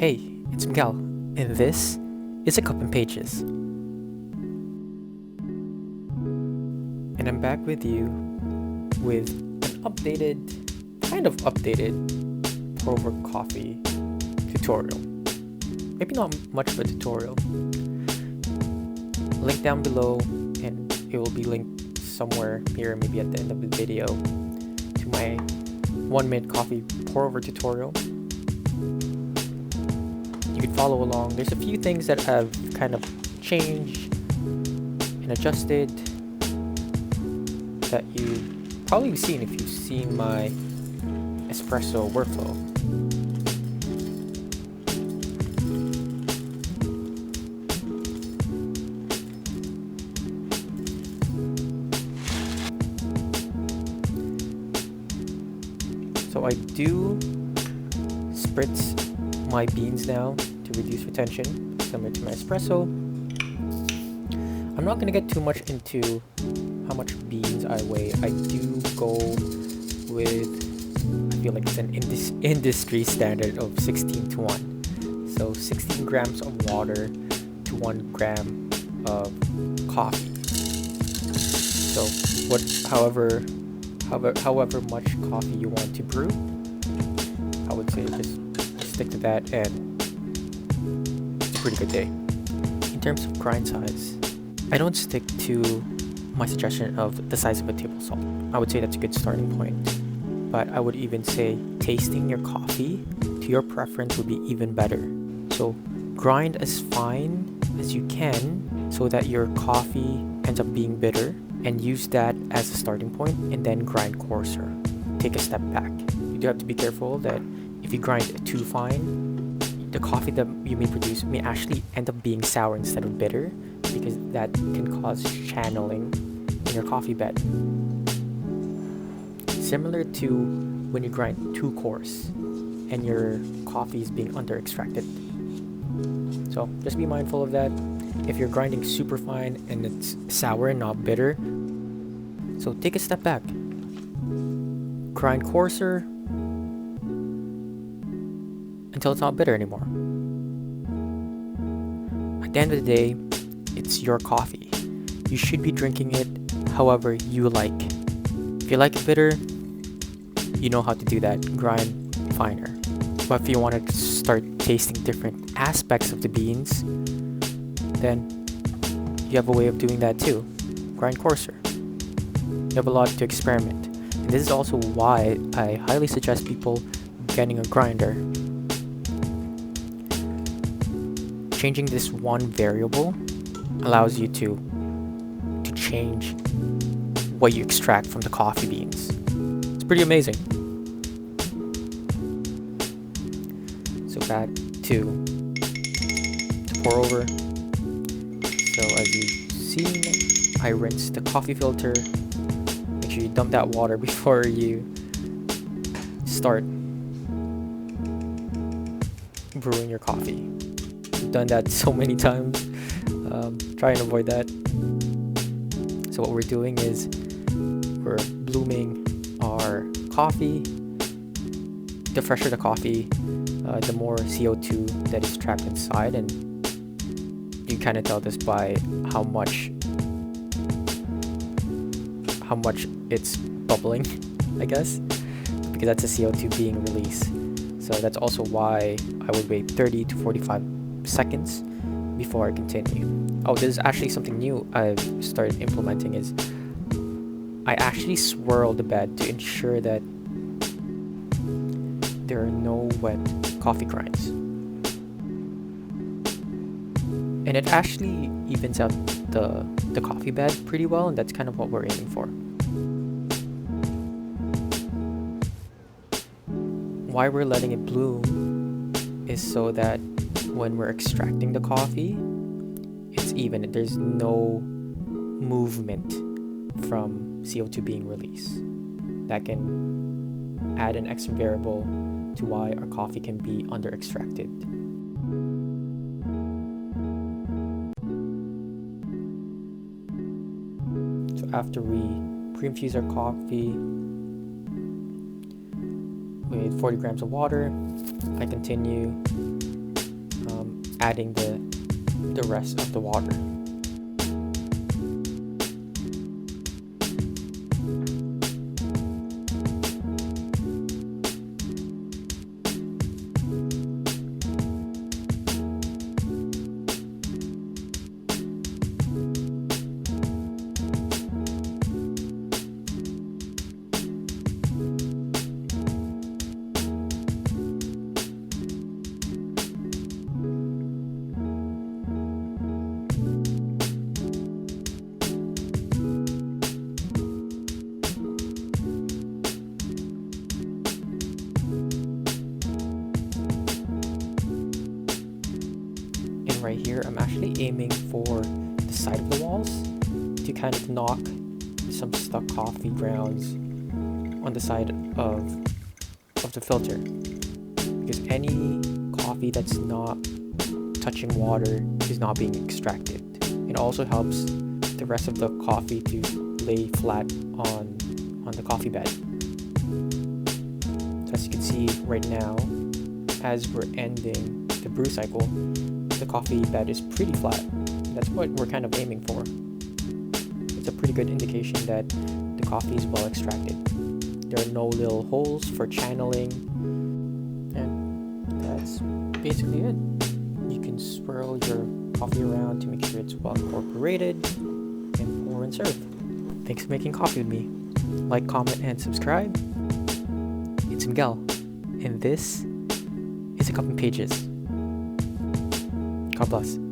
Hey, it's Miguel, and this is A Cup and Pages. And I'm back with you with an kind of updated pour over coffee tutorial. Maybe not much of a tutorial. Link down below, and it will be linked somewhere here, maybe at the end of the video, to my 1-minute coffee pour over tutorial. You can follow along. There's a few things that have kind of changed and adjusted that you've probably seen if you've seen my Espresso workflow. So I do spritz my beans now to reduce retention, similar to my espresso. I'm not going to get too much into how much beans I weigh. I do go with, I feel like it's an industry standard of 16 to 1. So 16 grams of water to 1 gram of coffee. So however much coffee you want to brew, I would say just stick to that, and it's a pretty good day. In terms of grind size, I don't stick to my suggestion of the size of a table salt. I would say that's a good starting point, but I would even say tasting your coffee to your preference would be even better. So grind as fine as you can so that your coffee ends up being bitter, and use that as a starting point, and then grind coarser. Take a step back. You do have to be careful that if you grind too fine, the coffee that you may produce may actually end up being sour instead of bitter, because that can cause channeling in your coffee bed. Similar to when you grind too coarse and your coffee is being under extracted. So just be mindful of that. If you're grinding super fine and it's sour and not bitter, so take a step back. Grind coarser until it's not bitter anymore. At the end of the day, it's your coffee. You should be drinking it however you like. If you like it bitter, you know how to do that. Grind finer. But if you want to start tasting different aspects of the beans, then you have a way of doing that too. Grind coarser. You have a lot to experiment. And this is also why I highly suggest people getting a grinder. Changing this one variable allows you to change what you extract from the coffee beans. It's pretty amazing. So back to pour over. So as you've seen, I rinse the coffee filter. Make sure you dump that water before you start brewing your coffee. I've done that so many times. Try and avoid that. So what we're doing is we're blooming our coffee. The fresher the coffee, the more CO2 that is trapped inside, and you kind of tell this by how much it's bubbling, I guess, because that's the CO2 being released. So that's also why I would wait 30 to 45 seconds before I continue. Oh, this is actually something new I've started implementing, is I actually swirl the bed to ensure that there are no wet coffee grinds. And it actually evens out the coffee bed pretty well, and that's kind of what we're aiming for. Why we're letting it bloom is so that when we're extracting the coffee, it's even. There's no movement from CO2 being released. That can add an extra variable to why our coffee can be under extracted. So after we pre-infuse our coffee with 40 grams of water, I continue adding the rest of the water. Right here, I'm actually aiming for the side of the walls to kind of knock some stuck coffee grounds on the side of the filter, because any coffee that's not touching water is not being extracted. It also helps the rest of the coffee to lay flat on the coffee bed. So as you can see right now, as we're ending the brew cycle, the coffee bed is pretty flat. That's what we're kind of aiming for. It's a pretty good indication that the coffee is well extracted. There are no little holes for channeling, and that's basically it. You can swirl your coffee around to make sure it's well incorporated, and pour and serve. Thanks for making coffee with me. Like, comment, and subscribe. It's Miguel, and this is A Cup and Pages. God bless.